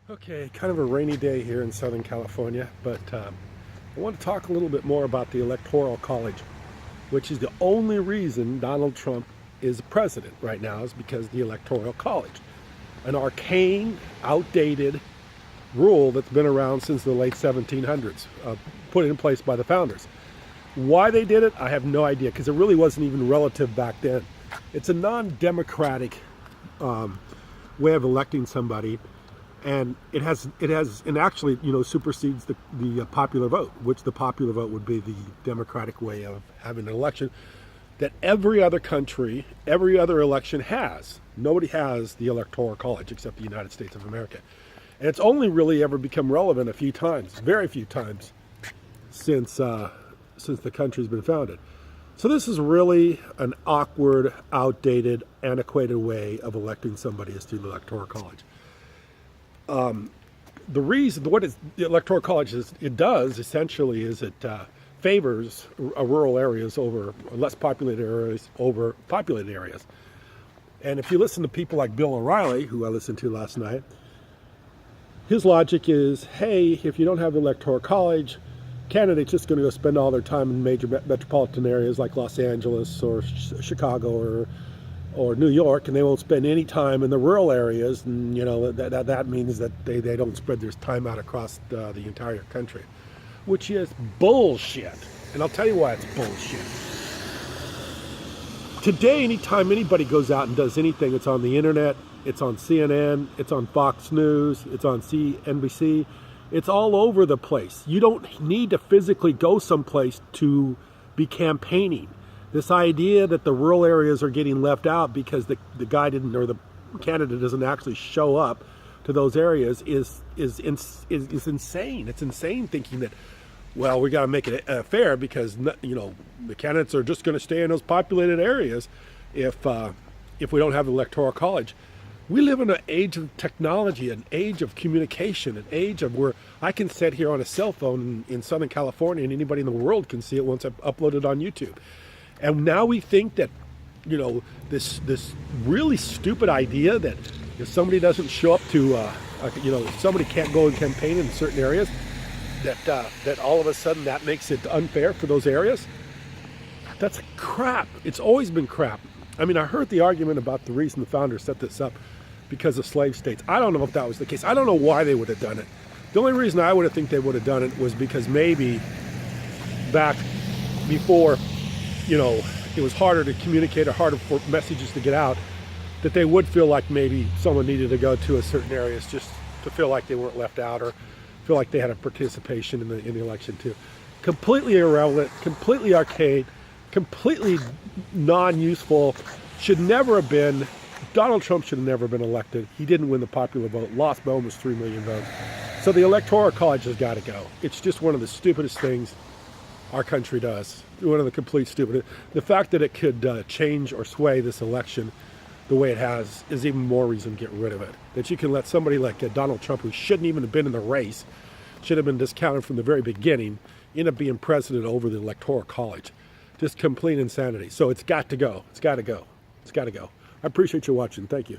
Okay, kind of a rainy day here in Southern California, but I want to talk a little bit more about the Electoral College, which is the only reason Donald Trump is president right now is because of the Electoral College, an arcane, outdated rule that's been around since the late 1700s, put in place by the founders. Why they did it, I have no idea, because it really wasn't even relative back then. It's a non-democratic way of electing somebody. And it actually, supersedes the popular vote, which the popular vote would be the democratic way of having an election that every other country, every other election has. Nobody has the Electoral College except the United States of America. And it's only really ever become relevant a few times, very few times, since the country's been founded. So this is really an awkward, outdated, antiquated way of electing somebody as to the Electoral College. The reason, the Electoral College does essentially is it favors rural areas over less populated areas over populated areas. And if you listen to people like Bill O'Reilly, who I listened to last night, his logic is, hey, if you don't have the Electoral College, candidates just going to go spend all their time in major metropolitan areas like Los Angeles or Chicago or New York, and they won't spend any time in the rural areas, and that means that they don't spread their time out across the entire country, which is bullshit. And I'll tell you why it's bullshit. Today, anytime anybody goes out and does anything, it's on the internet, it's on CNN, it's on Fox News, it's on CNBC, it's all over the place. You don't need to physically go someplace to be campaigning. This idea that the rural areas are getting left out because the guy didn't, or the candidate doesn't actually show up to those areas is insane. It's insane thinking that, well, we got to make it fair because the candidates are just going to stay in those populated areas if we don't have the Electoral College. We live in an age of technology, an age of communication, an age of where I can sit here on a cell phone in Southern California and anybody in the world can see it once I've uploaded on YouTube. And now we think that, this really stupid idea that if somebody doesn't show up to, if somebody can't go and campaign in certain areas, that all of a sudden that makes it unfair for those areas. That's crap. It's always been crap. I mean, I heard the argument about the reason the founders set this up because of slave states. I don't know if that was the case. I don't know why they would have done it. The only reason I would have think they would have done it was because maybe back before, it was harder to communicate or harder for messages to get out, that they would feel like maybe someone needed to go to a certain areas just to feel like they weren't left out or feel like they had a participation in the election too. Completely irrelevant, completely arcane, completely non-useful, should never have been. Donald Trump should have never been elected. He didn't win the popular vote, lost by almost 3 million votes. So the Electoral College has got to go. It's just one of the stupidest things our country does. One of the complete stupid. The fact that it could change or sway this election the way it has is even more reason to get rid of it. That you can let somebody like Donald Trump, who shouldn't even have been in the race, should have been discounted from the very beginning, end up being president over the Electoral College. Just complete insanity. So it's got to go. It's got to go. It's got to go. I appreciate you watching. Thank you.